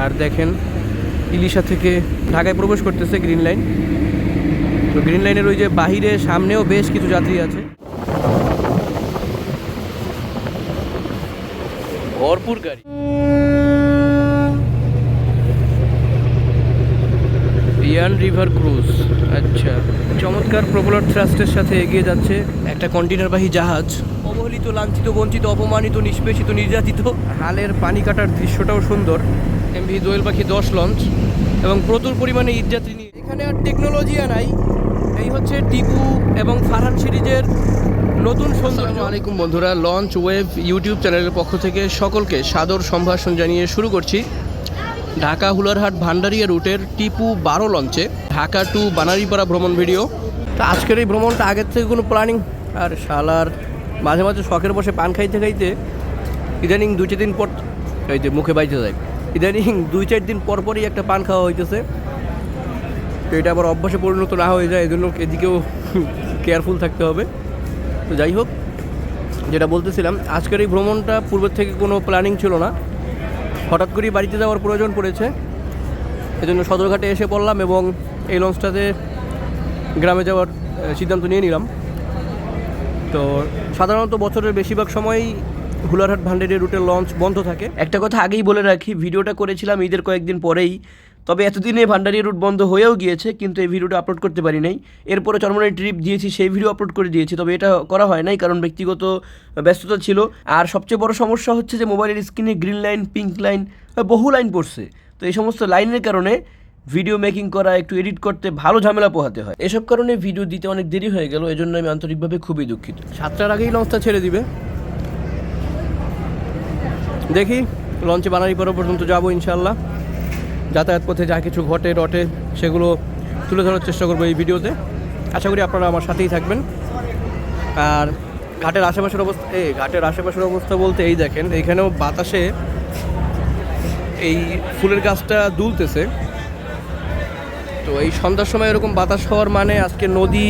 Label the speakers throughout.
Speaker 1: আর দেখেন ইলিশা থেকে ঢাকায় প্রবেশ করতেছে গ্রিন লাইন। তো গ্রিন লাইনের ওই যে বাহিরে সামনেও বেশ কিছু যাত্রী আছে, ভরপুর গাড়ি। ইয়ান রিভার ক্রুজ, আচ্ছা। চমৎকার প্রপেলার থ্রাস্টের সাথে এগিয়ে যাচ্ছে একটা কন্টেনারবাহী জাহাজ। অবহেলিত, লাঞ্ছিত, বঞ্চিত, অপমানিত, নিষ্পেষিত, নির্যাতিত। হালের পানি কাটার দৃশ্যটাও সুন্দর। এমভি দোয়েল পাখি 10 লঞ্চ এবং প্রচুর পরিমাণে ঈদযাত্রী নিয়ে। এখানে আর টেকনোলজিয়া নাই, এই হচ্ছে টিপু এবং ফারহান সিরিজের নতুন সৌন্দর্য। আসসালামু আলাইকুম বন্ধুরা, লঞ্চ ওয়েভ ইউটিউব চ্যানেলের পক্ষ থেকে সকলকে সাদর সম্ভাষণ জানিয়ে শুরু করছি ঢাকা হুলারহাট ভান্ডারিয়া রুটের টিপু 12 লঞ্চে ঢাকা টু বানারীপাড়া ভ্রমণ ভিডিও। তো আজকের এই ভ্রমণটা আগের থেকে কোনো প্ল্যানিং আর শালার মাঝে মাঝে শখের বসে পান খাইতে খাইতে ইদানিং 2-4 দিন পর এই যে মুখে বাইতে যায়, ইদানিং 2-4 দিন পর পরই একটা পান খাওয়া হইতেছে। তো এটা আবার অভ্যাসে পরিণত না হয়ে যায়, এজন্য এদিকেও কেয়ারফুল থাকতে হবে। তো যাই হোক, যেটা বলতেছিলাম, আজকের এই ভ্রমণটা পূর্বের থেকে কোনো প্ল্যানিং ছিল না, হঠাৎ করেই বাড়িতে যাওয়ার প্রয়োজন পড়েছে, এজন্য সদরঘাটে এসে পড়লাম এবং এই লঞ্চটাতে গ্রামে যাওয়ার সিদ্ধান্ত নিয়ে নিলাম। তো সাধারণত বছরের বেশিরভাগ সময়ই হুলারহাট ভান্ডারিয়া রুটের লঞ্চ বন্ধ থাকে। একটা কথা আগেই বলে রাখি, ভিডিওটা করেছিলাম ঈদের কয়েকদিন পরেই, তবে এতদিনে ভান্ডারিয়া রুট বন্ধ হয়েও গিয়েছে, কিন্তু এই ভিডিওটা আপলোড করতে পারি নাই। এরপরে চরমনাই ট্রিপ দিয়েছি, সেই ভিডিও আপলোড করে দিয়েছি, তবে এটা করা হয় নাই কারণ ব্যক্তিগত ব্যস্ততা ছিল। আর সবচেয়ে বড় সমস্যা হচ্ছে যে মোবাইলের স্ক্রিনে গ্রিন লাইন, পিঙ্ক লাইন, বহু লাইন পড়ছে। তো এই সমস্ত লাইনের কারণে ভিডিও মেকিং করা, একটু এডিট করতে ভালো ঝামেলা পোহাতে হয়। এসব কারণে ভিডিও দিতে অনেক দেরি হয়ে গেল, এজন্য আমি আন্তরিকভাবে খুবই দুঃখিত। 7টার আগেই লঞ্চটা ছেড়ে দিবে, দেখি লঞ্চে বানারীপাড়া পর্যন্ত যাবো ইনশাল্লাহ। যাতায়াত পথে যা কিছু ঘটে রটে সেগুলো তুলে ধরার চেষ্টা করবো এই ভিডিওতে। আশা করি আপনারা আমার সাথেই থাকবেন। আর ঘাটের আশেপাশের অবস্থা বলতে এই দেখেন, এইখানেও বাতাসে এই ফুলের গাছটা দুলতেছে। তো এই সন্ধ্যার সময় এরকম বাতাস হওয়ার মানে আজকে নদী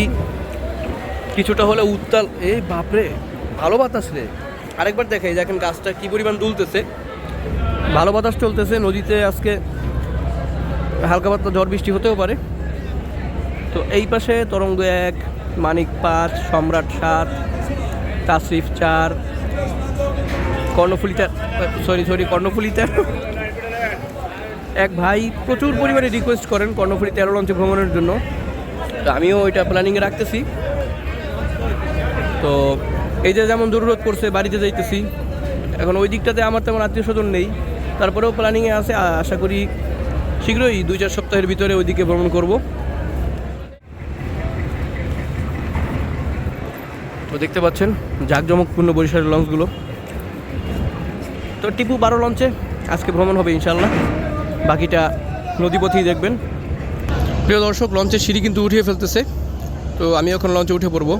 Speaker 1: কিছুটা হলে উত্তাল। এই বাপরে, ভালো বাতাস রে। আরেকবার দেখে দেখেন গাছটা কি পরিমাণ দুলতেছে, ভালো বাতাস চলতেছে। নদীতে আজকে হালকা পাতলা ঝড় বৃষ্টি হতেও পারে। তো এই পাশে তরঙ্গ 1, মানিক 5, সম্রাট 7, তাসরিফ 4, কর্ণফুলী 13। এক ভাই প্রচুর পরিমাণে রিকোয়েস্ট করেন কর্ণফুলী 13 লঞ্চে ভ্রমণের জন্য, তো আমিও ওইটা প্ল্যানিংয়ে রাখতেছি। তো এই যে যেমন জরুরত করছে বাড়িতে যাইতেছি, এখন ওই দিকটাতে আমার তেমন আত্মীয় স্বজন নেই, তারপরেও প্ল্যানিংয়ে আছে। আশা করি শীঘ্রই 2-4 সপ্তাহের ভিতরে ওইদিকে ভ্রমণ করব। তো দেখতে পাচ্ছেন জাঁকজমকপূর্ণ বরিশালের লঞ্চগুলো। তো টিপু 12 লঞ্চে আজকে ভ্রমণ হবে ইনশাল্লাহ, বাকিটা নদীপথেই দেখবেন। প্রিয় দর্শক, লঞ্চের সিঁড়ি কিন্তু উঠিয়ে ফেলতেছে, তো আমি এখন লঞ্চে উঠে পড়ব।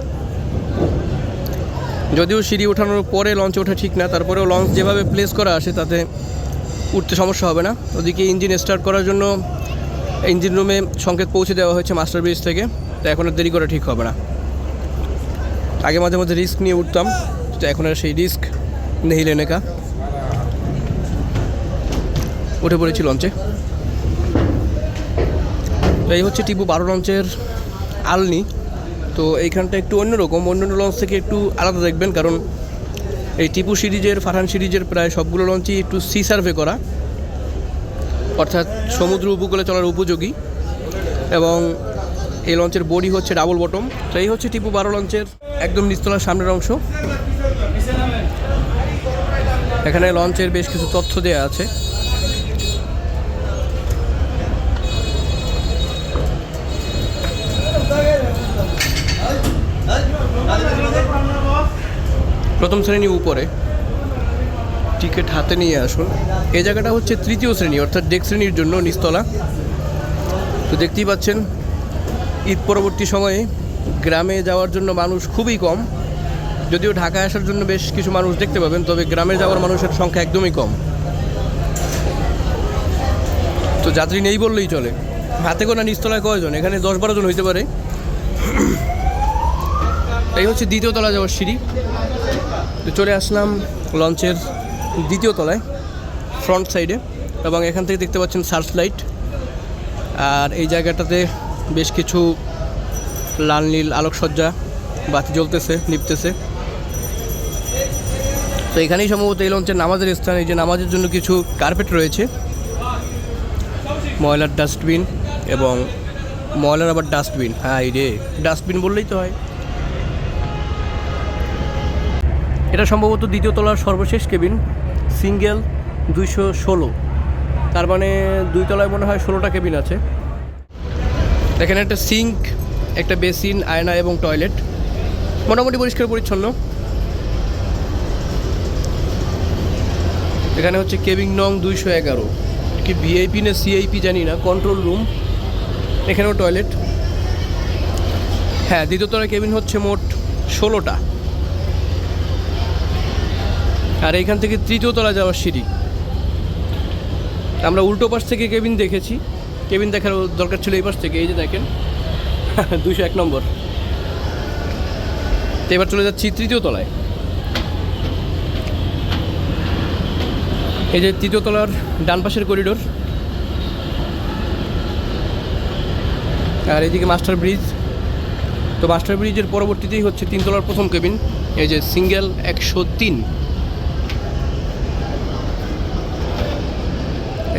Speaker 1: যদিও সিঁড়ি ওঠানোর পরে লঞ্চে ওঠা ঠিক না, তারপরেও লঞ্চ যেভাবে প্লেস করা আসে তাতে উঠতে সমস্যা হবে না। ওদিকে ইঞ্জিন স্টার্ট করার জন্য ইঞ্জিন রুমে সংকেত পৌঁছে দেওয়া হয়েছে মাস্টার ব্রিজ থেকে, তো এখন আর দেরি করা ঠিক হবে না। আগে মাঝে মাঝে রিস্ক নিয়ে উঠতাম, তো এখন আর সেই রিস্ক নেই লেনেকা। উঠে পড়েছি লঞ্চে। তো এই হচ্ছে টিপু 12 লঞ্চের আলনি। তো এইখানটা একটু অন্যরকম, অন্যান্য লঞ্চ থেকে একটু আলাদা দেখবেন, কারণ এই টিপু সিরিজের, ফারহান সিরিজের প্রায় সবগুলো লঞ্চই একটু সি সার্ভে করা, অর্থাৎ সমুদ্র উপকূলে চলার উপযোগী। এবং এই লঞ্চের বডি হচ্ছে ডাবল বটম। তো এই হচ্ছে টিপু 12 লঞ্চের একদম নিচতলার সামনের অংশ। এখানে লঞ্চের বেশ কিছু তথ্য দেওয়া আছে। প্রথম শ্রেণী উপরে, টিকিট হাতে নিয়ে আসুন। এই জায়গাটা হচ্ছে 3য় শ্রেণী, অর্থাৎ ডেক শ্রেণীর জন্য নিচতলা। তো দেখতেই পাচ্ছেন ঈদ পরবর্তী সময়ে গ্রামে যাওয়ার জন্য মানুষ খুবই কম, যদিও ঢাকায় আসার জন্য বেশ কিছু মানুষ দেখতে পাবেন, তবে গ্রামে যাওয়ার মানুষের সংখ্যা একদমই কম। তো যাত্রী নেই বললেই চলে। হাতে গোনা নিচতলায় কয়জন, এখানে 10-12 জন হইতে পারে। এই হচ্ছে 2য় তলা যাওয়ার সিঁড়ি। তো চলে আসলাম লঞ্চের 2য় তলায়, ফ্রন্ট সাইডে। এবং এখান থেকে দেখতে পাচ্ছেন সার্চ লাইট। আর এই জায়গাটাতে বেশ কিছু লাল নীল আলোকসজ্জা, বাতি জ্বলতেছে, নিপতেছে। তো এখানেই সম্ভবত এই লঞ্চের নামাজের স্থান। এই যে নামাজের জন্য কিছু কার্পেট রয়েছে, ময়লার ডাস্টবিন এবং ময়লার আবার ডাস্টবিন। হ্যাঁ রে, ডাস্টবিন বললেই তো হয়। এটা সম্ভবত দ্বিতীয় তলার সর্বশেষ কেবিন, সিঙ্গেল 216। তার মানে 2 তলায় মনে হয় 16টা কেবিন আছে। এখানে একটা সিঙ্ক, একটা বেসিন, আয়না এবং টয়লেট, মোটামুটি পরিষ্কার পরিচ্ছন্ন। এখানে হচ্ছে কেবিন নং 211, কি ভিআইপি না সিআইপি জানি না, কন্ট্রোল রুম। এখানেও টয়লেট। হ্যাঁ, দ্বিতীয় তলায় কেবিন হচ্ছে মোট 16টা। আর এইখান থেকে তৃতীয় তলা যাওয়ার সিঁড়ি। আমরা উল্টো পাশ থেকে কেবিন দেখেছি, কেবিন দেখার দরকার ছিল এই পাশ থেকে। এই যে দেখেন 201 নম্বর। তো এবার চলে যাচ্ছি তৃতীয় তলায়। এই যে তৃতীয় তলার ডান পাশের করিডোর, আর এইদিকে মাস্টার ব্রিজ। তো মাস্টার ব্রিজের পরবর্তীতেই হচ্ছে 3 তলার প্রথম কেবিন, এই যে সিঙ্গেল 103।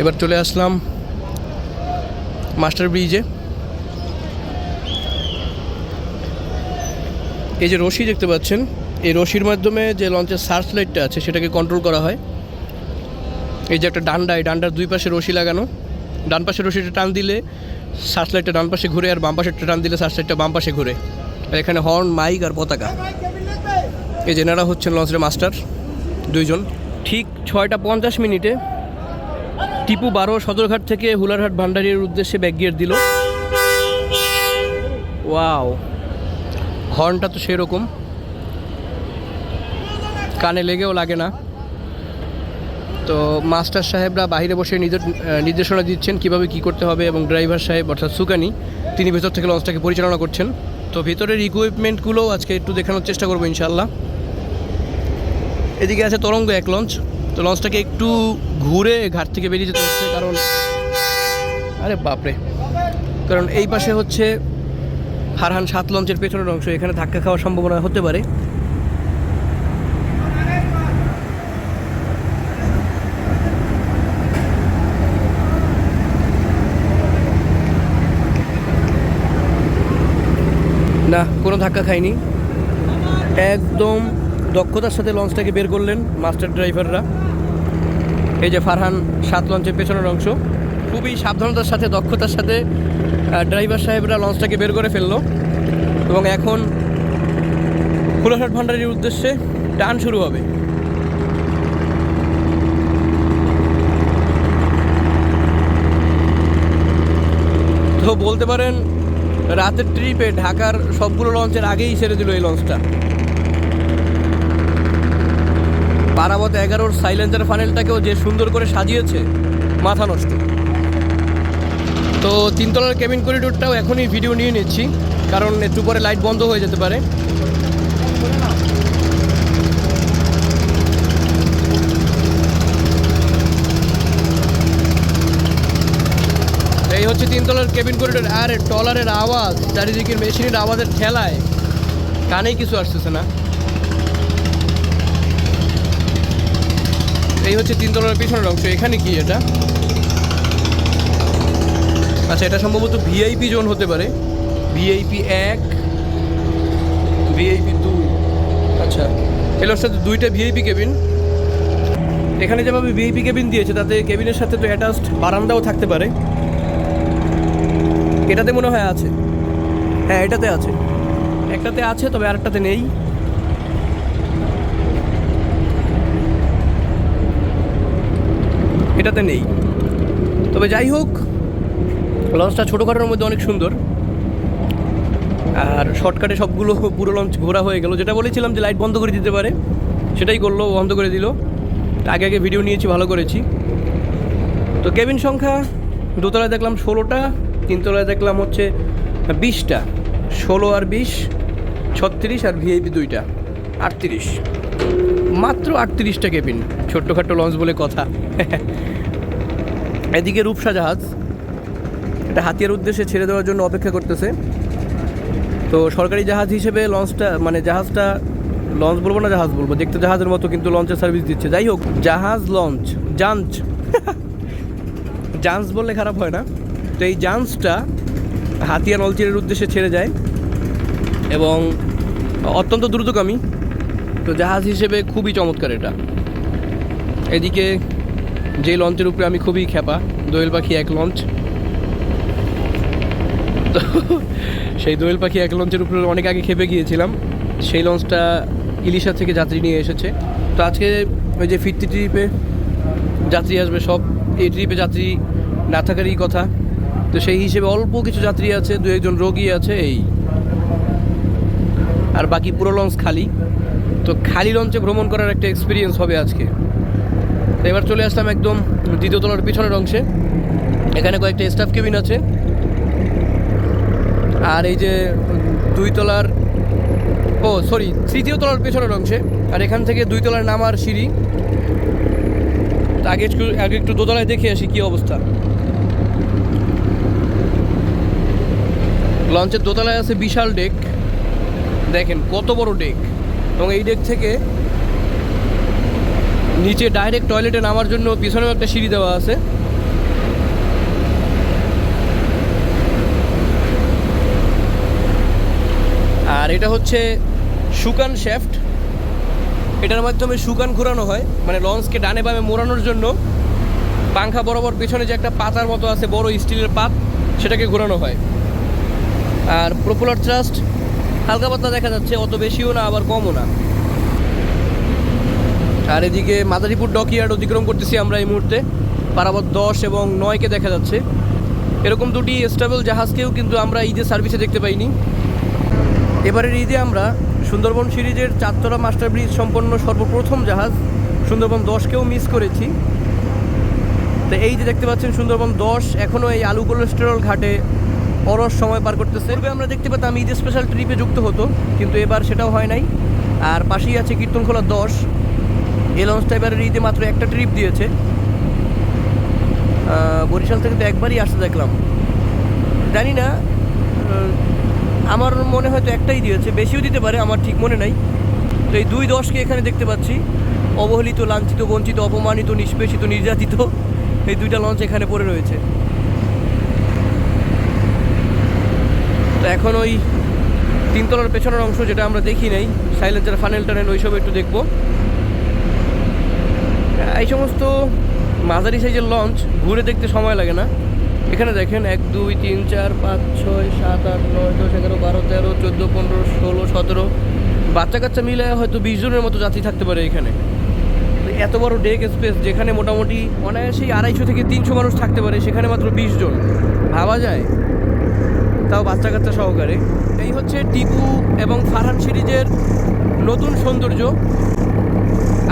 Speaker 1: এবার চলে আসলাম মাস্টার ব্রিজে। এই যে রশি দেখতে পাচ্ছেন, এই রশির মাধ্যমে যে লঞ্চের সার্চ লাইটটা আছে সেটাকে কন্ট্রোল করা হয়। এই যে একটা ডান্ডা, এই ডান্ডার 2 পাশে রশি লাগানো। ডান পাশে রশিটা টান দিলে সার্চ লাইটটা ডান পাশে ঘুরে, আর বাম পাশেরটা টান দিলে সার্চ লাইটটা বাম পাশে ঘুরে। আর এখানে হর্ন, মাইক আর পতাকা। এই জেনারা হচ্ছেন লঞ্চের মাস্টার 2 জন। ঠিক 6টা 50 মিনিটে টিপু 12 সদরঘাট থেকে হুলারহাট ভান্ডারির উদ্দেশ্যে ব্যাক গিয়ার দিল। ওয়াও, হর্নটা তো সেরকম, কানে লেগেও লাগে না। তো মাস্টার সাহেবরা বাইরে বসে নির্দেশনা দিচ্ছেন কিভাবে কি করতে হবে, এবং ড্রাইভার সাহেব অর্থাৎ সুকানি তিনি ভেতর থেকে লঞ্চটাকে পরিচালনা করছেন। তো ভিতরের ইকুইপমেন্টগুলোও আজকে একটু দেখানোর চেষ্টা করবো ইনশাআল্লাহ। এদিকে আছে তরঙ্গ 1 লঞ্চ। তো লঞ্চটাকে একটু ঘুরে ঘাট থেকে বেরিয়ে যেতে হচ্ছে, কারণ আরে বাপরে, কারণ এই পাশে হচ্ছে ফারহান 7 লঞ্চের পেছনের অংশ, এখানে ধাক্কা খাওয়ার সম্ভাবনা হতে পারে। না, কোনো ধাক্কা খায়নি, একদম দক্ষতার সাথে লঞ্চটাকে বের করলেন মাস্টার ড্রাইভাররা। এই যে ফারহান 7 লঞ্চের পেছনের অংশ, খুবই সাবধানতার সাথে, দক্ষতার সাথে ড্রাইভার সাহেবরা লঞ্চটাকে বের করে ফেললো। এবং এখন হুলারহাট ভান্ডারির উদ্দেশ্যে টান শুরু হবে। তো বলতে পারেন রাতের ট্রিপে ঢাকার সবগুলো লঞ্চের আগেই ছেড়ে দিল এই লঞ্চটা। পারাবত 11-র সাইলেন্সার ফানেলটাকেও যে সুন্দর করে সাজিয়েছে, মাথা নষ্ট। তো 3 তলার কেবিন করিডোরটাও এখনই ভিডিও নিয়ে নিচ্ছি, কারণ একটু পরে লাইট বন্ধ হয়ে যেতে পারে। এই হচ্ছে 3 তলার কেবিন করিডোর। আর ট্রলারের আওয়াজ, চারিদিকের মেশিনের আওয়াজের ঠেলায় কানেই কিছু আসতেছে না। এই হচ্ছে 3 তলার পিছনের অংশ। এখানে কি এটা? আচ্ছা, এটা সম্ভবত ভিআইপি জোন হতে পারে। VIP 1, VIP 2। আচ্ছা, এর সাথে 2টা ভিআইপি কেবিন। এখানে যেভাবে ভিআইপি কেবিন দিয়েছে তাতে কেবিনের সাথে তো অ্যাটাচড বারান্দাও থাকতে পারে। এটাতে মনে হয় আছে, হ্যাঁ এটাতে আছে, একটাতে আছে, তবে আরেকটাতে নেই। এটাতে নেই। তবে যাই হোক, লঞ্চটা ছোটোখাটোর মধ্যে অনেক সুন্দর। আর শর্টকাটে সবগুলো পুরো লঞ্চ ঘোরা হয়ে গেল। যেটা বলেছিলাম যে লাইট বন্ধ করে দিতে পারে, সেটাই করলো, বন্ধ করে দিল। আগে আগে ভিডিও নিয়েছি, ভালো করেছি। তো কেবিন সংখ্যা 2 তলায় দেখলাম 16টা, 3 তলায় দেখলাম হচ্ছে 20টা। 16 আর 20 36, আর ভিআইপি 2টা 38। মাত্র 38টা কেবিন, ছোট্টখাট্টো লঞ্চ বলে কথা। এদিকে রূপসা জাহাজ, এটা হাতিয়ার উদ্দেশ্যে ছেড়ে দেওয়ার জন্য অপেক্ষা করতেছে। তো সরকারি জাহাজ হিসেবে লঞ্চটা, মানে জাহাজটা, লঞ্চ বলবো না জাহাজ বলবো, দেখতে জাহাজের মতো কিন্তু লঞ্চের সার্ভিস দিচ্ছে। যাই হোক, জাহাজ লঞ্চ জাঞ্চ জাঞ্চ বললে খারাপ হয় না। তো এই জাঞ্চটা হাতিয়ার অলচিরের উদ্দেশ্যে ছেড়ে যায় এবং অত্যন্ত দ্রুতগামী। তো জাহাজ হিসেবে খুবই চমৎকার এটা। এদিকে যে লঞ্চের উপরে আমি খুবই খেপা, দোয়েল পাখি 1 লঞ্চ। তো সেই দোয়েল পাখি 1 লঞ্চের উপরে অনেক আগে খেপে গিয়েছিলাম। সেই লঞ্চটা ইলিশা থেকে যাত্রী নিয়ে এসেছে। তো আজকে ওই যে ফিরতি ট্রিপে যাত্রী আসবে সব, এই ট্রিপে যাত্রী না থাকারই কথা। তো সেই হিসেবে অল্প কিছু যাত্রী আছে, 2-1 রোগী আছে এই, আর বাকি পুরো লঞ্চ খালি। তো খালি লঞ্চে ভ্রমণ করার একটা এক্সপিরিয়েন্স হবে আজকে। তো এবার চলে আসলাম একদম 2য় তলার পিছনের অংশে। এখানে কয়েকটা স্টাফ কেবিন আছে, আর এই যে 2 তলার, 3য় তলার পেছনের অংশে। আর এখান থেকে 2 তলার নামার সিঁড়ি। আগে একটু দোতলায় দেখে আসি কি অবস্থা। লঞ্চের দোতলায় আছে বিশাল ডেক, দেখেন কত বড় ডেক। এবং এই ডেক থেকে নিচে ডাইরেক্ট টয়লেটে নামার জন্য পিছনেও একটা সিঁড়ি দেওয়া আছে। আর এটা হচ্ছে শুকান শ্যাফট, এটার মাধ্যমে শুকান ঘোরানো হয়, মানে লঞ্চকে ডানে বামে মোড়ানোর জন্য পাংখা বরাবর পেছনে যে একটা পাতার মতো আছে, বড় স্টিলের পাত, সেটাকে ঘোরানো হয়। আর প্রপেলার থ্রাস্ট হালকা পাতলা দেখা যাচ্ছে, অত বেশিও না আবার কমও না। আর এদিকে মাদারীপুর ডকইয়ার্ড অতিক্রম করতেছি আমরা এই মুহূর্তে। পারাবত 10 এবং 9-কে দেখা যাচ্ছে। এরকম 2টি স্টেবল জাহাজকেও কিন্তু আমরা ঈদের সার্ভিসে দেখতে পাইনি। এবারের ঈদে আমরা সুন্দরবন সিরিজের 4তলা মাস্টার ব্রিজ সম্পন্ন সর্বপ্রথম জাহাজ সুন্দরবন 10-কেও মিস করেছি। তো এই যে দেখতে পাচ্ছেন সুন্দরবন 10 এখনও এই আলু কোলেস্টেরল ঘাটে অলস সময় পার করতেছে। পূর্বে আমরা দেখতে পেতাম ঈদ স্পেশাল ট্রিপে যুক্ত হতো, কিন্তু এবার সেটাও হয় নাই। আর পাশেই আছে কীর্তনখোলা 10, এই লঞ্চটা এবারের ঈদে মাত্র একটা ট্রিপ দিয়েছে। বরিশাল থেকে তো একবারই আসতে দেখলাম, জানি না, আমার মনে হয়তো একটাই দিয়েছে, বেশিও দিতে পারে, আমার ঠিক মনে নাই। তো এই 2-10-কে এখানে দেখতে পাচ্ছি, অবহেলিত, লাঞ্ছিত, বঞ্চিত, অপমানিত, নিষ্পেষিত, নির্যাতিত, এই 2টা লঞ্চ এখানে পড়ে রয়েছে। তো এখন ওই 3 তলার পেছনের অংশ যেটা আমরা দেখি নাই, সাইলেন্সার, ফানেল টানেল, ওইসব একটু দেখবো। এই সমস্ত মাঝারি সাইজের লঞ্চ ঘুরে দেখতে সময় লাগে না। এখানে দেখেন 1 2 3 4 5 6 7 8 9 10 11 12 13 14 15 16 17 বাচ্চা কাচ্চা মিলে হয়তো 20 জনের মতো যাত্রী থাকতে পারে এখানে। এত বড় ডেক স্পেস, যেখানে মোটামুটি অনায়াসেই 250 থেকে 300 মানুষ থাকতে পারে, সেখানে মাত্র 20 জন, ভাবা যায়, তাও বাচ্চা কাচ্চা সহকারে। এই হচ্ছে টিপু এবং ফারহান সিরিজের নতুন সৌন্দর্য।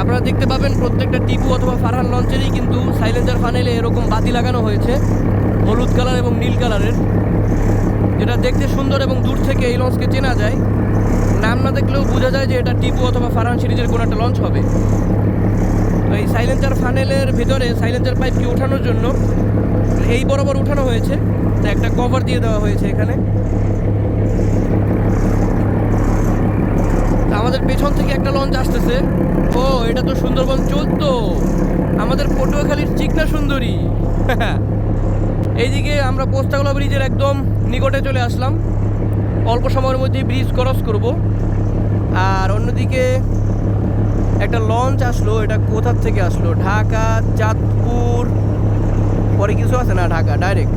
Speaker 1: আপনারা দেখতে পাবেন প্রত্যেকটা টিপু অথবা ফারহান লঞ্চেরই কিন্তু সাইলেন্সার ফানেলে এরকম বাতি লাগানো হয়েছে, হলুদ কালার এবং নীল কালারের, যেটা দেখতে সুন্দর এবং দূর থেকে এই লঞ্চকে চেনা যায়। নাম না দেখলেও বোঝা যায় যে এটা টিপু অথবা ফারহান সিরিজের কোনো একটা লঞ্চ হবে। তো এই সাইলেন্সার ফানেলের ভেতরে সাইলেন্সার পাইপকে ওঠানোর জন্য এই বরাবর উঠানো হয়েছে, তো একটা কভার দিয়ে দেওয়া হয়েছে এখানে। আমাদের পেছন থেকে একটা লঞ্চ আসতেছে। ও, এটা তো সুন্দরবন 14, আমাদের পটুয়াখালীর চিকনা সুন্দরী। এইদিকে আমরা পোস্তাগোলা ব্রিজের একদম নিকটে চলে আসলাম, অল্প সময়ের মধ্যেই ব্রিজ ক্রস করব। আর অন্যদিকে একটা লঞ্চ আসলো, এটা কোথার থেকে আসলো, ঢাকা, চাঁদপুর, পরে কিছু আছে না, ঢাকা ডাইরেক্ট।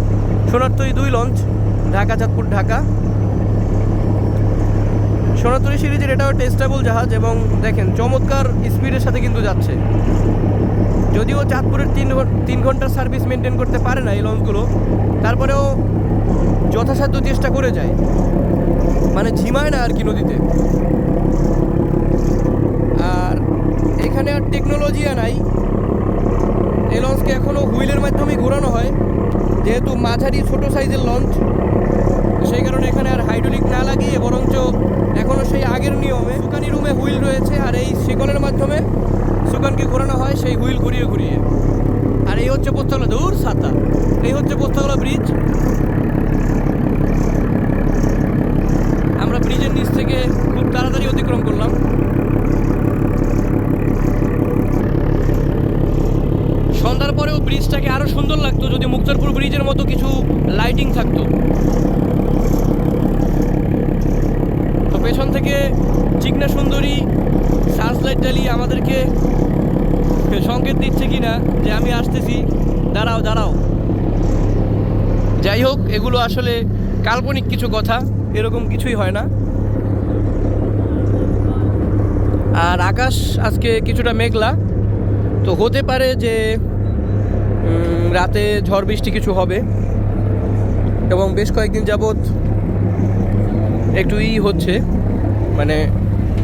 Speaker 1: সোনারতরী 2 লঞ্চ, ঢাকা, চাঁদপুর, ঢাকা। সোনারতরী সিরিজের এটাও একটা স্টেবল জাহাজ এবং দেখেন চমৎকার স্পিডের সাথে কিন্তু যাচ্ছে। যদিও চাঁদপুরের 3 ঘন্টার সার্ভিস মেনটেন করতে পারে না এই লঞ্চগুলো, তারপরেও যথাসাধ্য চেষ্টা করে যায়, মানে ঝিমায় না আর কি নদীতে। আর এখানে আর টেকনোলজি নাই, এই লঞ্চকে এখনও হুইলের মাধ্যমে ঘোরানো হয়, যেহেতু মাঝারি ছোট সাইজের লঞ্চ, সেই কারণে এখানে আর হাইড্রোলিক না লাগিয়ে বরঞ্চ এখনও সেই আগের নিয়মে সুকানি রুমে হুইল রয়েছে, আর এই শিকলের মাধ্যমে সুকানকে ঘোরানো হয় সেই হুইল ঘুরিয়ে ঘুরিয়ে। আর এই হচ্ছে পোস্তগোলা, দূর ছাতা, এই হচ্ছে পোস্তগোলা ব্রিজ। আমরা ব্রিজের নিচ থেকে খুব তাড়াতাড়ি অতিক্রম করলাম। সন্ধ্যার পরেও ব্রিজটাকে আরো সুন্দর লাগতো যদি মুক্তারপুর ব্রিজের মতো কিছু লাইটিং থাকতো। তো পেছন থেকে চিকনা সুন্দরী সার্চ লাইট জ্বালিয়ে আমাদেরকে সংকেত দিচ্ছে কিনা যে আমি আসতেছি, দাঁড়াও দাঁড়াও। যাই হোক, এগুলো আসলে কাল্পনিক কিছু কথা, এরকম কিছুই হয় না। আর আকাশ আজকে কিছুটা মেঘলা, তো হতে পারে যে রাতে ঝড় বৃষ্টি কিছু হবে, এবং বেশ কয়েকদিন যাবৎ একটু হচ্ছে, মানে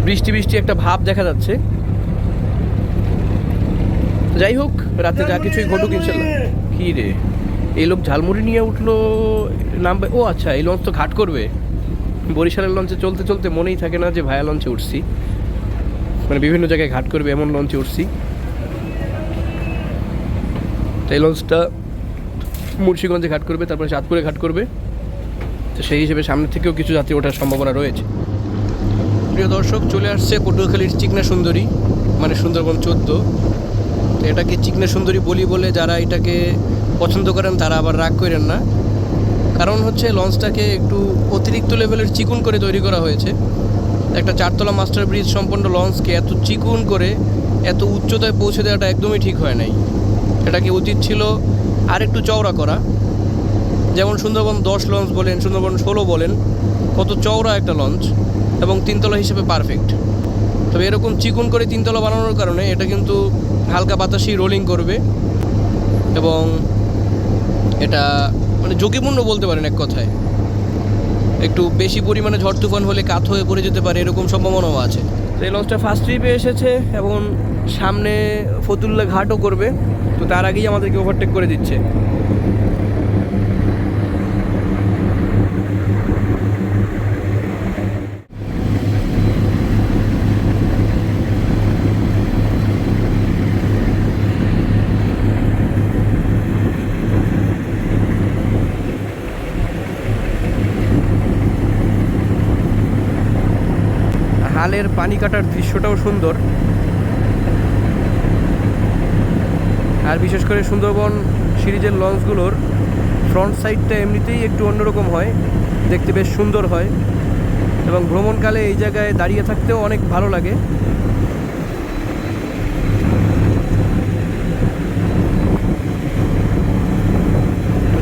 Speaker 1: বৃষ্টি বৃষ্টি একটা ভাব দেখা যাচ্ছে। যাই হোক, রাতে যা কিছুই ঘটুক ইনশাল্লাহ। কী রে, এই লোক ঝালমুড়ি নিয়ে উঠলো, নামবে? ও আচ্ছা, এই লঞ্চ তো ঘাট করবে। বরিশালের লঞ্চে চলতে চলতে মনেই থাকে না যে ভায়া লঞ্চে উঠছি, মানে বিভিন্ন জায়গায় ঘাট করবে এমন লঞ্চে উঠছি। তো এই লঞ্চটা মুন্সিগঞ্জে ঘাট করবে, তারপরে চাঁদপুরে ঘাট করবে। তো সেই হিসেবে সামনে থেকেও কিছু যাত্রী ওঠার সম্ভাবনা রয়েছে। প্রিয় দর্শক, চলে আসছে পটুয়াখালীর চিকনা সুন্দরী, মানে সুন্দরবন 14। তো এটাকে চিকনা সুন্দরী বলি বলে যারা এটাকে পছন্দ করেন তারা আবার রাগ করেন না, কারণ হচ্ছে লঞ্চটাকে একটু অতিরিক্ত লেভেলের চিকুন করে তৈরি করা হয়েছে। একটা 4 তলা মাস্টার ব্রিজ সম্পন্ন লঞ্চকে এত চিকুন করে এত উচ্চতায় পৌঁছে দেওয়াটা একদমই ঠিক হয় নাই। এটাকে উচিত ছিল আর একটু চওড়া করা, যেমন সুন্দরবন 10 লঞ্চ বলেন, সুন্দরবন 16 বলেন, কত চওড়া একটা লঞ্চ এবং 3 তলা হিসেবে পারফেক্ট। তবে এরকম চিকুন করে 3 তলা বানানোর কারণে এটা কিন্তু হালকা বাতাসি রোলিং করবে, এবং এটা মানে ঝুঁকিপূর্ণ বলতে পারেন এক কথায়। একটু বেশি পরিমাণে ঝড় তুফান হলে কাত হয়ে পড়ে যেতে পারে, এরকম সম্ভাবনাও আছে। তো এই লঞ্চটা ফার্স্ট ট্রিপে এসেছে এবং সামনে ফতুল্লা ঘাটও করবে, তো তার আগেই আমাদেরকে ওভারটেক করে দিচ্ছে। হালের পানি কাটার দৃশ্যটাও সুন্দর, আর বিশেষ করে সুন্দরবন সিরিজের লঞ্চগুলোর ফ্রন্ট সাইডটা এমনিতেই একটু অন্যরকম হয়, দেখতে বেশ সুন্দর হয়, এবং ভ্রমণকালে এই জায়গায় দাঁড়িয়ে থাকতেও অনেক ভালো লাগে।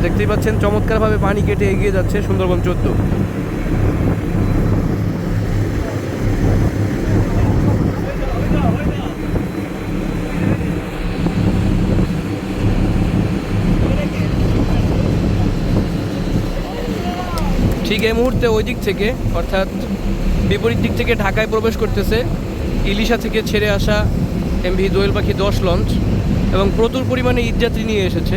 Speaker 1: দেখতেই পাচ্ছেন চমৎকারভাবে পানি কেটে এগিয়ে যাচ্ছে সুন্দরবন 14। ঠিক এই মুহূর্তে ওই দিক থেকে, অর্থাৎ বিপরীত দিক থেকে ঢাকায় প্রবেশ করতেছে ইলিশা থেকে ছেড়ে আসা এমভি দোয়েল পাখি 10 লঞ্চ, এবং প্রচুর পরিমাণে ঈদযাত্রী নিয়ে এসেছে,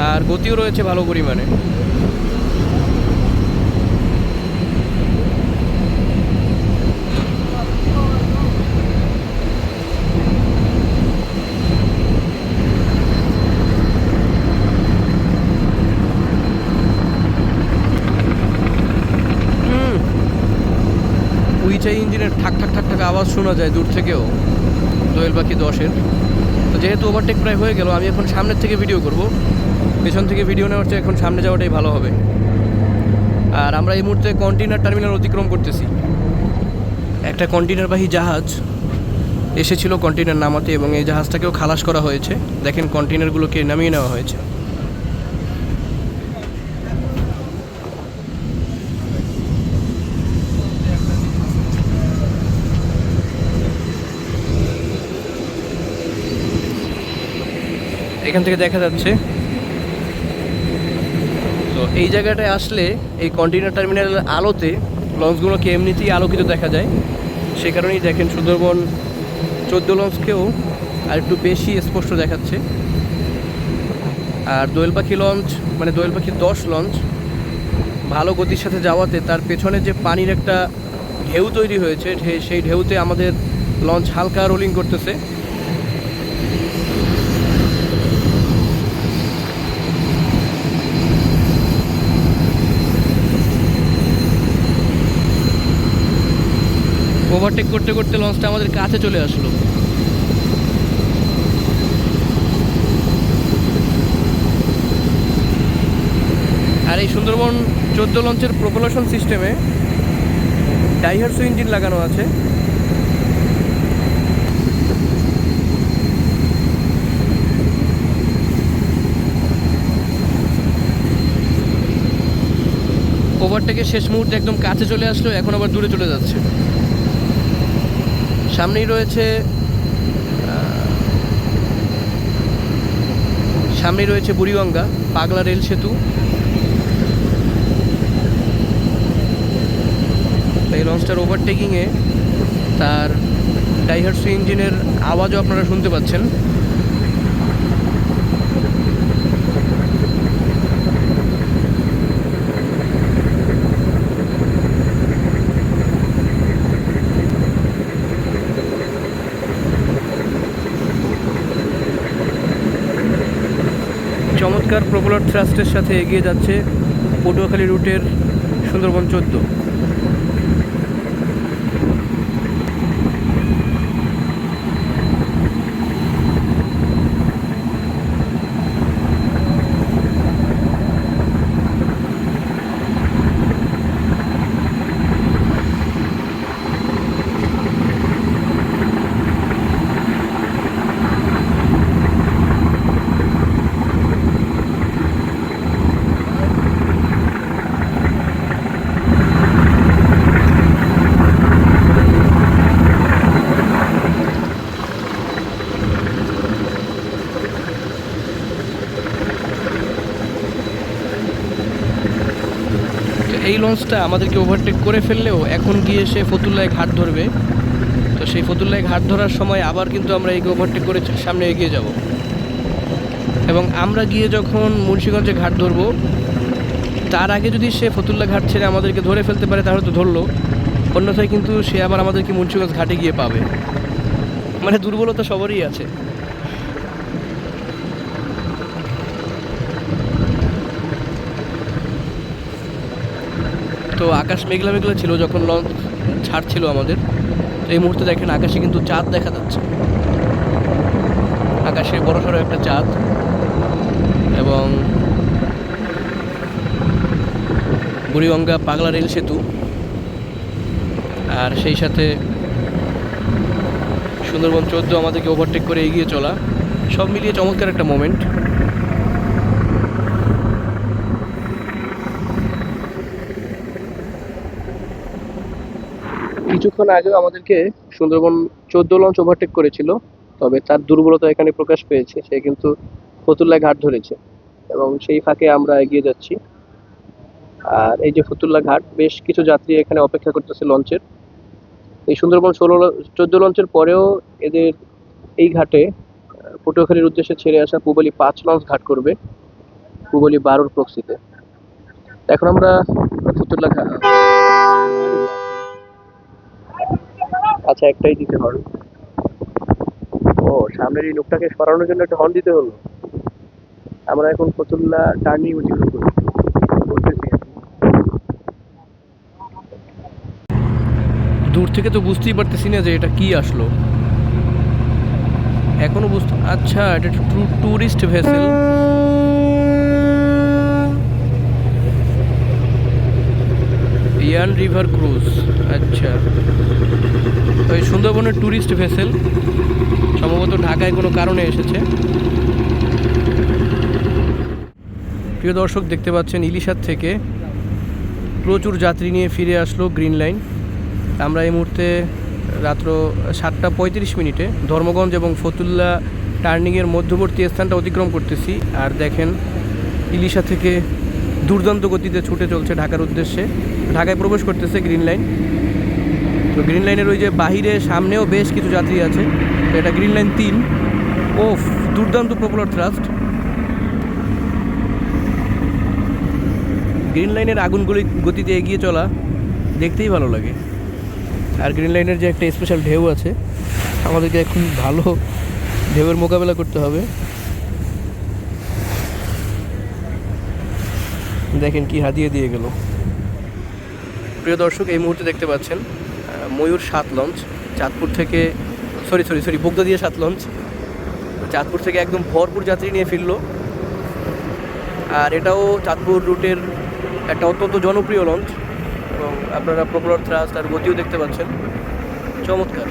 Speaker 1: আর গতিও রয়েছে ভালো পরিমাণে। উইচাই ইঞ্জিনের ঠাক ঠাক ঠাক ঠাক আওয়াজ শোনা যায় দূর থেকেও দোয়েল পাখি 10-এর। তো যেহেতু ওভারটেক প্রায় হয়ে গেল, আমি এখন সামনের থেকে ভিডিও করব, পেছন থেকে ভিডিও নেওয়ার চেয়ে এখন সামনে যাওয়াটাই ভালো হবে। আর আমরা এই মুহূর্তে কন্টেইনার টার্মিনাল অতিক্রম করতেছি। একটা কন্টেইনারবাহী জাহাজ এসেছিল কন্টেইনার নামাতে, এবং এই জাহাজটাকেও খালাস করা হয়েছে। দেখেন কন্টেইনারগুলোকে নামিয়ে নেওয়া হয়েছে। এখান থেকে দেখা যাচ্ছে। তো এই জায়গাটায় আসলে এই কন্টেইনার টার্মিনালের আলোতে লঞ্চগুলোকে এমনিতেই আলোকিত দেখা যায়, সে কারণেই দেখেন সুন্দরবন 14 লঞ্চকেও আর একটু বেশি স্পষ্ট দেখাচ্ছে। আর দোয়েল পাখি লঞ্চ, মানে দোয়েল পাখি 10 লঞ্চ ভালো গতির সাথে যাওয়াতে তার পেছনে যে পানির একটা ঢেউ তৈরি হয়েছে, সেই ঢেউতে আমাদের লঞ্চ হালকা রোলিং করতেছে। ওভারটেক করতে করতে লঞ্চটা আমাদের কাছে চলে আসলো। আর এই সুন্দরবন 14 লঞ্চের প্রোপালশন সিস্টেমে ডাইহারসু ইঞ্জিন লাগানো আছে। ওভারটেকের শেষ মুহূর্তে একদম কাছে চলে আসলো, এখন আবার দূরে চলে যাচ্ছে। সামনেই রয়েছে বুড়িগঙ্গা পাগলা রেল সেতু। এই লঞ্চটার ওভারটেকিংয়ে তার ডাইহারসু ইঞ্জিনের আওয়াজও আপনারা শুনতে পাচ্ছেন। চমৎকার প্রপেলার থ্রাস্টের সাথে এগিয়ে যাচ্ছে পটুয়াখালী রুটের সুন্দরবন 14। এই লঞ্চটা আমাদেরকে ওভারটেক করে ফেললেও এখন গিয়ে সে ফতুল্লায় ঘাট ধরবে। তো সেই ফতুল্লায় ঘাট ধরার সময় আবার কিন্তু আমরা এই ওভারটেক করে সামনে এগিয়ে যাব, এবং আমরা গিয়ে যখন মুন্সিগঞ্জে ঘাট ধরবো তার আগে যদি সে ফতুল্লা ঘাট ছেড়ে আমাদেরকে ধরে ফেলতে পারে তাহলে তো ধরলো, অন্যথায় কিন্তু সে আবার আমাদেরকে মুন্সিগঞ্জ ঘাটে গিয়ে পাবে। মানে দুর্বলতা সবারই আছে। তো আকাশ মেঘলা মেঘলা ছিল যখন লঞ্চ ছাড়ছিল আমাদের। তো এই মুহূর্তে দেখেন আকাশে কিন্তু চাঁদ দেখা যাচ্ছে, আকাশে বড়সড় একটা চাঁদ, এবং বুড়িগঙ্গা পাগলা রেল সেতু, আর সেই সাথে সুন্দরবন 14 আমাদেরকে ওভারটেক করে এগিয়ে চলা, সব মিলিয়ে চমৎকার একটা মোমেন্ট। কিছুক্ষণ আগেও আমাদেরকে সুন্দরবন 14 লঞ্চ ওভারটেক করেছিল, তবে তার দুর্বলতা এখানে প্রকাশ পেয়েছে। সে কিন্তু ফতুল্লায় ঘাট ধরেছে এবং সেই ফাঁকে আমরা এগিয়ে যাচ্ছি। আর এই যে ফতুল্লা ঘাট, বেশ কিছু যাত্রী এখানে অপেক্ষা করতেছে লঞ্চের। এই সুন্দরবন 14 লঞ্চের পরেও এদের এই ঘাটে পটুয়াখালীর উদ্দেশ্যে ছেড়ে আসা পূবালী 5 লঞ্চ ঘাট করবে পূবালী 12 প্রক্সিতে। এখন আমরা ফতুল্লা আচ্ছা, একটাই দিতে হর্ন। ও, সামনের এই লোকটাকে সরানোর জন্য একটা হর্ন দিতে হলো। আমরা এখন ফতুল্লা টার্নিং অতিক্রম করতেছি। দূর থেকে তো বুঝতেই পারতেছি না যে এটা কি আসলো, এখনো বুঝতে। আচ্ছা, এটা ট্যুরিস্ট ভেসেল। ইয়ান রিভার ক্রুজ। আচ্ছা, ওই সুন্দরবনের ট্যুরিস্ট ভেসেল, সম্ভবত ঢাকায় কোনো কারণে এসেছে। প্রিয় দর্শক, দেখতে পাচ্ছেন ইলিশার থেকে প্রচুর যাত্রী নিয়ে ফিরে আসলো গ্রিন লাইন। আমরা এই মুহূর্তে রাত্র 7:35 ধর্মগঞ্জ এবং ফতুল্লা টার্নিংয়ের মধ্যবর্তী স্থানটা অতিক্রম করতেছি। আর দেখেন ইলিশা থেকে দুর্দান্ত গতিতে ছুটে চলছে ঢাকার উদ্দেশ্যে, ঢাকায় প্রবেশ করতেছে গ্রিন লাইন। তো গ্রিন লাইনের ওই যে বাহিরে সামনেও বেশ কিছু যাত্রী আছে। তো এটা গ্রিন লাইন 3। ওফ, দুর্দান্ত প্রপেলার থ্রাস্ট। গ্রিন লাইনের আগুনগুলি গতিতে এগিয়ে চলা দেখতেই ভালো লাগে। আর গ্রিন লাইনের যে একটা স্পেশাল ঢেউ আছে, আমাদেরকে এখন ভালো ঢেউয়ের মোকাবেলা করতে হবে। দেখেন কি হাতিয়ে দিয়ে গেল। প্রিয় দর্শক, এই মুহূর্তে দেখতে পাচ্ছেন ময়ূর 7 লঞ্চ, চাঁদপুর থেকে সরি বোগদা দিয়ে 7 লঞ্চ, চাঁদপুর থেকে একদম ভরপুর যাত্রী নিয়ে ফিরলো। আর এটাও চাঁদপুর রুটের একটা অত্যন্ত জনপ্রিয় লঞ্চ এবং আপনারা প্রপেলার থ্রাস্ট আর গতিও দেখতে পাচ্ছেন, চমৎকার।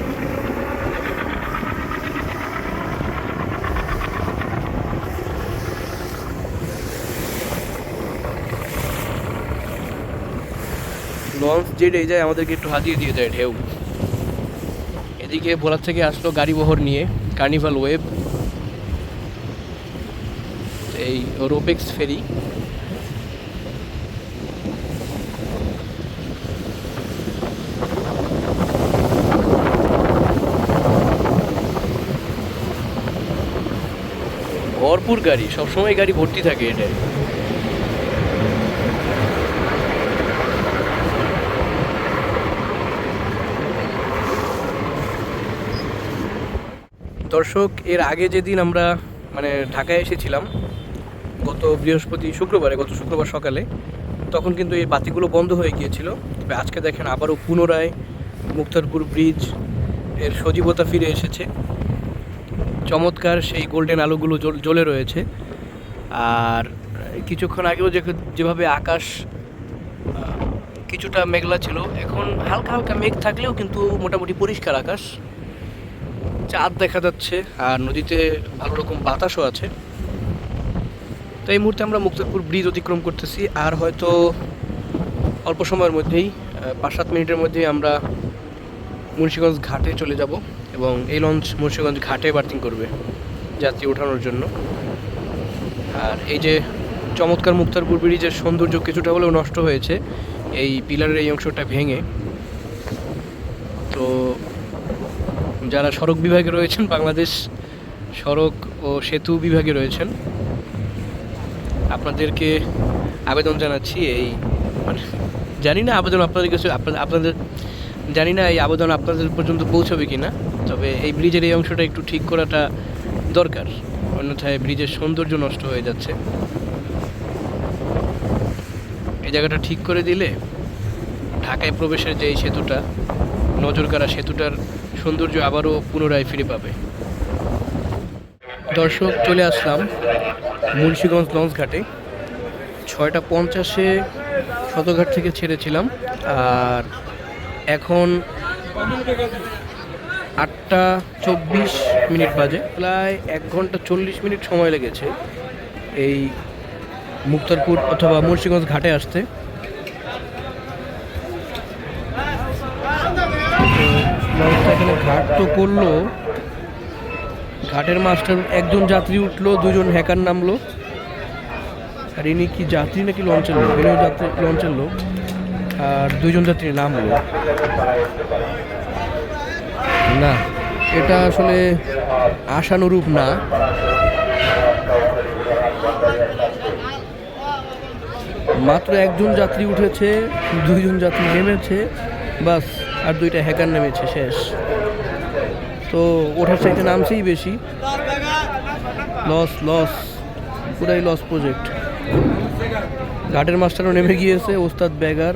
Speaker 1: লঞ্চ যেটাই যায় আমাদেরকে একটু হাতিয়ে দিয়ে যায় ঢেউ। এদিকে ভোলার থেকে আসলো গাড়ি বহর নিয়ে কার্নিভাল ওয়েব, এই রোপেক্স ফেরি। ভরপুর গাড়ি, সবসময় গাড়ি ভর্তি থাকে এটাই। দর্শক, এর আগে যেদিন আমরা ঢাকায় এসেছিলাম গত শুক্রবার সকালে, তখন কিন্তু এই বাতিগুলো বন্ধ হয়ে গিয়েছিল। তবে আজকে দেখেন আবারও পুনরায় মুক্তারপুর ব্রিজ এর সজীবতা ফিরে এসেছে। চমৎকার সেই গোল্ডেন আলোগুলো জ্বলে রয়েছে। আর কিছুক্ষণ আগেও যেভাবে আকাশ কিছুটা মেঘলা ছিল, এখন হালকা হালকা মেঘ থাকলেও কিন্তু মোটামুটি পরিষ্কার আকাশ, চাঁদ দেখা যাচ্ছে আর নদীতে ভালো রকম বাতাসও আছে। তো এই মুহূর্তে আমরা মুক্তারপুর ব্রিজ অতিক্রম করতেছি, আর হয়তো অল্প সময়ের মধ্যেই 5-7 মিনিটের মধ্যেই আমরা মুন্সিগঞ্জ ঘাটে চলে যাব এবং এই লঞ্চ মুন্সিগঞ্জ ঘাটে বার্থিং করবে যাত্রী ওঠানোর জন্য। আর এই যে চমৎকার মুক্তারপুর ব্রিজের সৌন্দর্য কিছুটা হলেও নষ্ট হয়েছে এই পিলারের এই অংশটা ভেঙে। তো যারা সড়ক বিভাগে রয়েছেন, বাংলাদেশ সড়ক ও সেতু বিভাগে রয়েছেন, আপনাদেরকে আবেদন জানাচ্ছি। এই জানি না আবেদন আপনাদের কাছে জানি না এই আবেদন আপনাদের পর্যন্ত পৌঁছাবে কি না, তবে এই ব্রিজের এই অংশটা একটু ঠিক করাটা দরকার, অন্যথায় ব্রিজের সৌন্দর্য নষ্ট হয়ে যাচ্ছে। এই জায়গাটা ঠিক করে দিলে ঢাকায় প্রবেশের যে এই সেতুটা, নজরকাড়া সেতুটার সৌন্দর্য আবারও পুনরায় ফিরে পাবে। দর্শক, চলে আসলাম মুন্সিগঞ্জ লঞ্চ ঘাটে। 6:50-এ সদরঘাট থেকে ছেড়েছিলাম, আর এখন 8:24 বাজে। প্রায় 1 ঘন্টা 40 মিনিট সময় লেগেছে এই মুক্তারপুর অথবা মুন্সিগঞ্জ ঘাটে আসতে। এখানে ঘাট তো করলো, ঘাটের মাস্টার একজন যাত্রী উঠলো, 2জন হ্যাকার নামলো। আর ইনি কি যাত্রী নাকি লঞ্চের লোক? ইনিও যাত্রী, লঞ্চের লোক। আর 2জন যাত্রী নামলো না, এটা আসলে আশানুরূপ না। মাত্র 1জন যাত্রী উঠেছে, 2জন যাত্রী নেমেছে, বাস, আর 2টা হ্যাকার নেমেছে, শেষ। তো ওঠার চাইতে নামছেই বেশি। লস, পুরাই লস প্রজেক্ট। ঘাটের মাস্টারও নেমে গিয়েছে, ওস্তাদ ব্যাগার।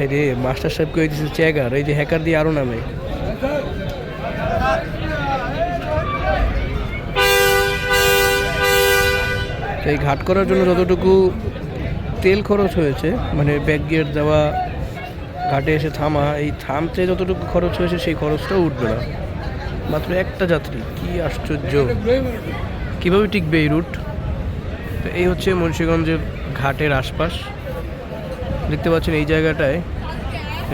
Speaker 1: এই রে, মাস্টার সাহেবকে হয়ে দিয়েছে চ্যাগার। এই যে হ্যাকার দিয়ে আরও নামে। এই ঘাট করার জন্য যতটুকু তেল খরচ হয়েছে, ব্যাক গিয়ার দেওয়া, ঘাটে এসে থামা, এই থামতে যতটুকু খরচ হয়েছে সেই খরচটাও উঠবে না। মাত্র একটা যাত্রী, কি আশ্চর্য! কীভাবে টিকবে এই রুট? তো এই হচ্ছে মুন্সিগঞ্জের ঘাটের আশপাশ। দেখতে পাচ্ছেন এই জায়গাটায়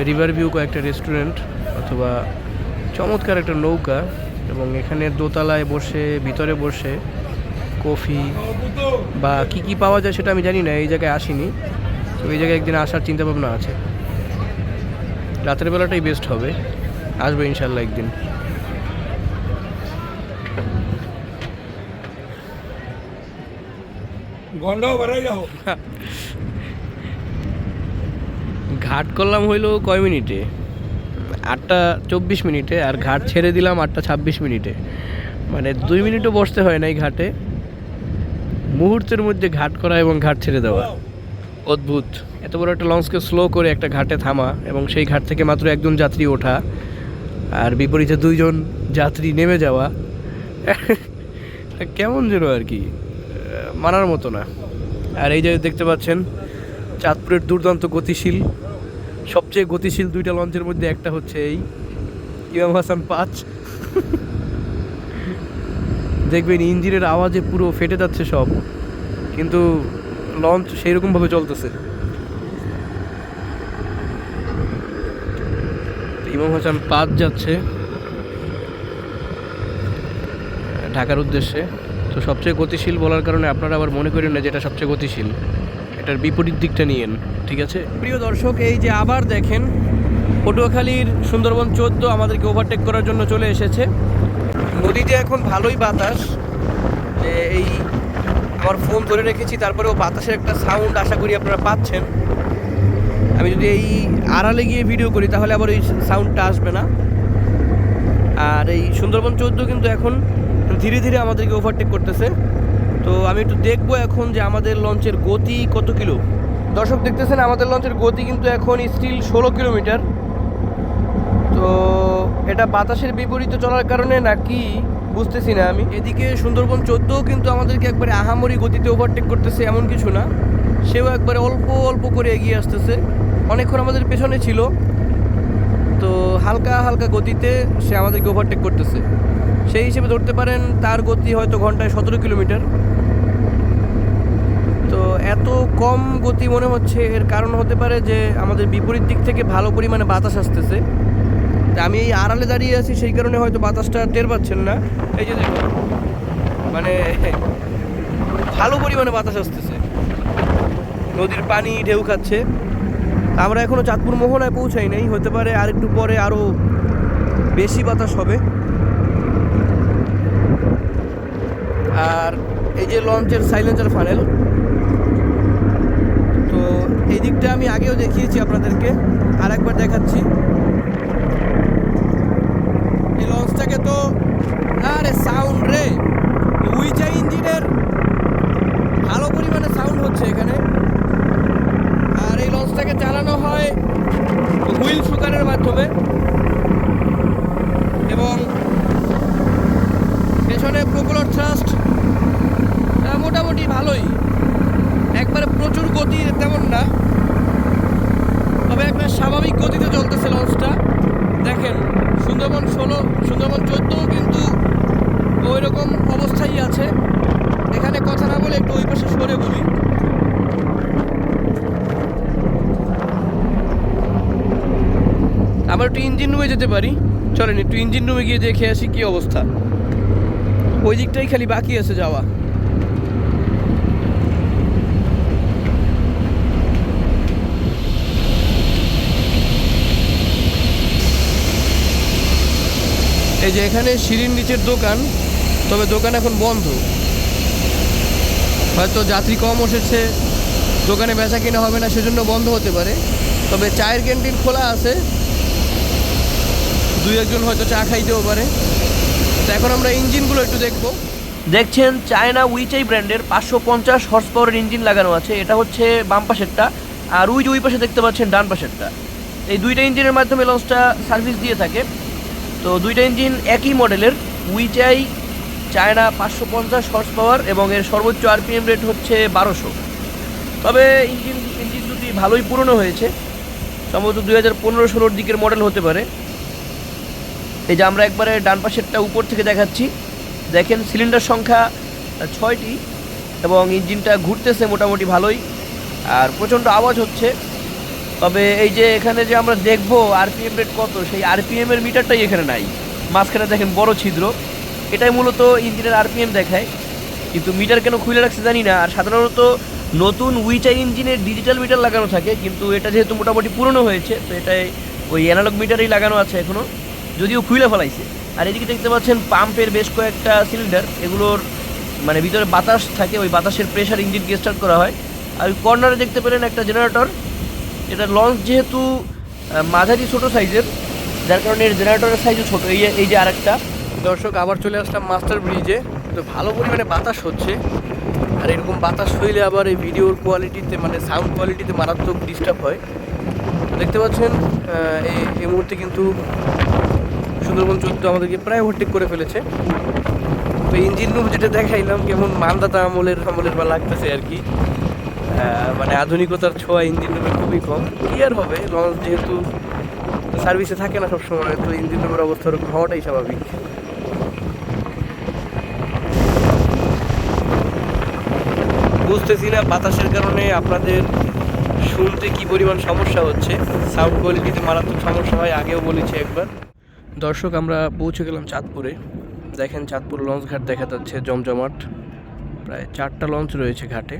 Speaker 1: রিভার ভিউ কয়েকটা রেস্টুরেন্ট অথবা চমৎকার একটা নৌকা, এবং এখানে দোতলায় বসে, ভিতরে বসে কফি বা কি পাওয়া যায় সেটা আমি জানি না, এই জায়গায় আসিনি। তো এই জায়গায় একদিন আসার চিন্তাভাবনা আছে। রাতের বেলাটাই বেস্ট হবে, আসবে ইনশাল্লাহ একদিন। ঘাট করলাম হইলো কয় মিনিটে? 8:24 আর ঘাট ছেড়ে দিলাম 8:26। 2 মিনিটও বসতে হয় না এই ঘাটে। মুহূর্তের মধ্যে ঘাট করা এবং ঘাট ছেড়ে দেওয়া, অদ্ভুত, এত বড় একটা লঞ্চকে স্লো করে একটা ঘাটে থামা এবং সেই ঘাট থেকে মাত্র একজন যাত্রী ওঠা আর বিপরীতে দুইজন যাত্রী নেমে যাওয়া কেমন যেন আর কি, মানার মতো না। আর এই যে দেখতে পাচ্ছেন চাঁদপুরের দুর্দান্ত গতিশীল, সবচেয়ে গতিশীল দুইটা লঞ্চের মধ্যে একটা হচ্ছে এই ইমাম হাসান 5। দেখবেন ইঞ্জিনের আওয়াজে পুরো ফেটে যাচ্ছে সব, কিন্তু লঞ্চ সেই রকমভাবে চলতেছে। ইমাম হাসান 5 যাচ্ছে ঢাকার উদ্দেশ্যে। তো সবচেয়ে গতিশীল বলার কারণে আপনারা আবার মনে করেন না যেটা সবচেয়ে গতিশীল, এটার বিপরীত দিকটা নিয়েন, ঠিক আছে? প্রিয় দর্শক, এই যে আবার দেখেন পটুয়াখালীর সুন্দরবন 14 আমাদেরকে ওভারটেক করার জন্য চলে এসেছে। নদীতে এখন ভালোই বাতাস, যে এই আমার ফোন ধরে রেখেছি, তারপরেও বাতাসের একটা সাউন্ড আশা করি আপনারা পাচ্ছেন। আমি যদি এই আড়ালে গিয়ে ভিডিও করি তাহলে আবার ওই সাউন্ডটা আসবে না। আর এই সুন্দরবন 14 কিন্তু এখন ধীরে ধীরে আমাদেরকে ওভারটেক করতেছে। তো আমি একটু দেখবো এখন যে আমাদের লঞ্চের গতি কত কিলো। দর্শক দেখতেছেন আমাদের লঞ্চের গতি কিন্তু এখন স্টিল 16 কিলোমিটার। তো এটা বাতাসের বিপরীতে চলার কারণে নাকি বুঝতেছি না আমি। এদিকে সুন্দরবন 14 কিন্তু আমাদেরকে একবারে আহামরি গতিতে ওভারটেক করতেছে এমন কিছু না, সেও একবারে অল্প অল্প করে এগিয়ে আসতেছে। অনেকক্ষণ আমাদের পেছনে ছিল, তো হালকা হালকা গতিতে সে আমাদেরকে ওভারটেক করতেছে। সেই হিসেবে ধরতে পারেন তার গতি হয়তো ঘন্টায় 17 কিলোমিটার। তো এত কম গতি মনে হচ্ছে, এর কারণ হতে পারে যে আমাদের বিপরীত দিক থেকে ভালো পরিমাণে বাতাস আসতেছে। তা আমি এই আড়ালে দাঁড়িয়ে আছি, সেই কারণে হয়তো বাতাসটা টের পাচ্ছেন না। এই যে দেখুন, মানে ভালো পরিমাণে বাতাস আসতেছে, নদীর পানি ঢেউ খাচ্ছে। আমরা এখনও চাঁদপুর মোহনায় পৌঁছাই নাই, হতে পারে আর একটু পরে আরও বেশি বাতাস হবে। আর এই যে লঞ্চের সাইলেন্সার ফানেল, তো এই দিকটা আমি আগেও দেখিয়েছি আপনাদেরকে, আর একবার দেখাচ্ছি। এই লঞ্চটাকে তো আরে সাউন্ড রে, উইচা ইঞ্জিনের ভালো পরিমাণে সাউন্ড হচ্ছে এখানে। আর এই লঞ্চটাকে চালানো হয় হুইল শুকানের মাধ্যমে, এবং পেছনে প্রপেলার থ্রাস্ট মোটামুটি ভালোই, একবারে প্রচুর গতি তেমন না, তবে একটা স্বাভাবিক গতিতে চলতেছে লঞ্চটা। দেখেন সুন্দরবন 16, সুন্দরবন 14 কিন্তু ওই রকম অবস্থায় আছে। এখানে কথা না বলে একটু ওই পাশে সরে বলি। আমরা একটু ইঞ্জিন রুমে যেতে পারি, চলেন একটু ইঞ্জিন রুমে গিয়ে দেখে আসি কি অবস্থা। ওই দিকটাই খালি বাকি আছে যাওয়া। এই যে এখানে সিঁড়ির নিচের দোকান, তবে দোকান এখন বন্ধ, হয়তো যাত্রী কম এসেছে, দোকানে বেচা কিনা হবে না সেজন্য বন্ধ হতে পারে। তবে চায়ের ক্যান্টিন খোলা আছে, দুই একজন হয়তো চা খাইতেও পারে। তো এখন আমরা ইঞ্জিনগুলো একটু দেখবো। দেখছেন চায়না উইচাই ব্র্যান্ডের 550 হর্স পাওয়ারের ইঞ্জিন লাগানো আছে। এটা হচ্ছে বাম পাশেরটা, আর ওই পাশে দেখতে পাচ্ছেন ডান পাশেরটা। এই দুইটা ইঞ্জিনের মাধ্যমে লঞ্চটা সার্ভিস দিয়ে থাকে। তো দুইটা ইঞ্জিন একই মডেলের, উইচাই চায়না 550 হর্স পাওয়ার, এবং এর সর্বোচ্চ আরপিএম রেট হচ্ছে 1200। তবে ইঞ্জিন দুটি ভালোই পুরনো হয়েছে, সম্ভবত 2015-16 দিকের মডেল হতে পারে। এই যে আমরা একবারে ডান পাশেরটা উপর থেকে দেখাচ্ছি, দেখেন সিলিন্ডার সংখ্যা 6টি, এবং ইঞ্জিনটা ঘুরতেছে মোটামুটি ভালোই, আর প্রচণ্ড আওয়াজ হচ্ছে। তবে এই যে এখানে যে আমরা দেখবো আরপিএম রেট কত, সেই আরপিএমের মিটারটাই এখানে নাই। মাঝখানে দেখেন বড় ছিদ্র, এটাই মূলত ইঞ্জিনের আরপিএম দেখায়, কিন্তু মিটার কেন খুলে রাখছে জানি না। আর সাধারণত নতুন উইচাই ইঞ্জিনের ডিজিটাল মিটার লাগানো থাকে, কিন্তু এটা যেহেতু মোটামুটি পুরনো হয়েছে, তো এটাই ওই অ্যানালগ মিটারেই লাগানো আছে এখনও, যদিও খুলে ফেলাইছে। আর এদিকে দেখতে পাচ্ছেন পাম্পের বেশ কয়েকটা সিলিন্ডার, এগুলোর মানে ভিতরে বাতাস থাকে, ওই বাতাসের প্রেশার ইঞ্জিনকে স্টার্ট করা হয়। আর কর্নারে দেখতে পেলেন একটা জেনারেটর। এটা লঞ্চ যেহেতু মাঝারি ছোটো সাইজের, যার কারণে এর জেনারেটরের সাইজও ছোটো। এই যে আরেকটা। দর্শক আবার চলে আসলাম মাস্টার ব্রিজে। তো তবে ভালো পরিমাণে বাতাস হচ্ছে। আর এরকম বাতাস হইলে আবার এই ভিডিওর কোয়ালিটিতে মানে সাউন্ড কোয়ালিটিতে মারাত্মক ডিস্টার্ব হয়। দেখতে পাচ্ছেন এই মুহূর্তে কিন্তু সুন্দরবন 14 আমাদেরকে প্রায় ওভারটেক করে ফেলেছে। তো ইঞ্জিন রুম যেটা দেখাইলাম কেমন মানদাতা আমলের বা লাগতেছে আর কি। মানে আধুনিকতার ছোঁয়া ইঞ্জিন রুমে খুবই কম। ক্লিয়ার হবে, লঞ্চ যেহেতু সার্ভিসে থাকে না সবসময়, তো ইঞ্জিন রুমের অবস্থা ওরকম হওয়াটাই স্বাভাবিক। বুঝতেছি না বাতাসের কারণে আপনাদের শুনতে কি পরিমাণ সমস্যা হচ্ছে। সাউন্ড কোয়ালিটিতে মারাত্মক সমস্যা হয়, আগেও বলেছি একবার। দর্শক, আমরা পৌঁছে গেলাম চাঁদপুরে। দেখেন চাঁদপুর লঞ্চ ঘাট দেখা যাচ্ছে জমজমাট, প্রায় 4টা লঞ্চ রয়েছে ঘাটে।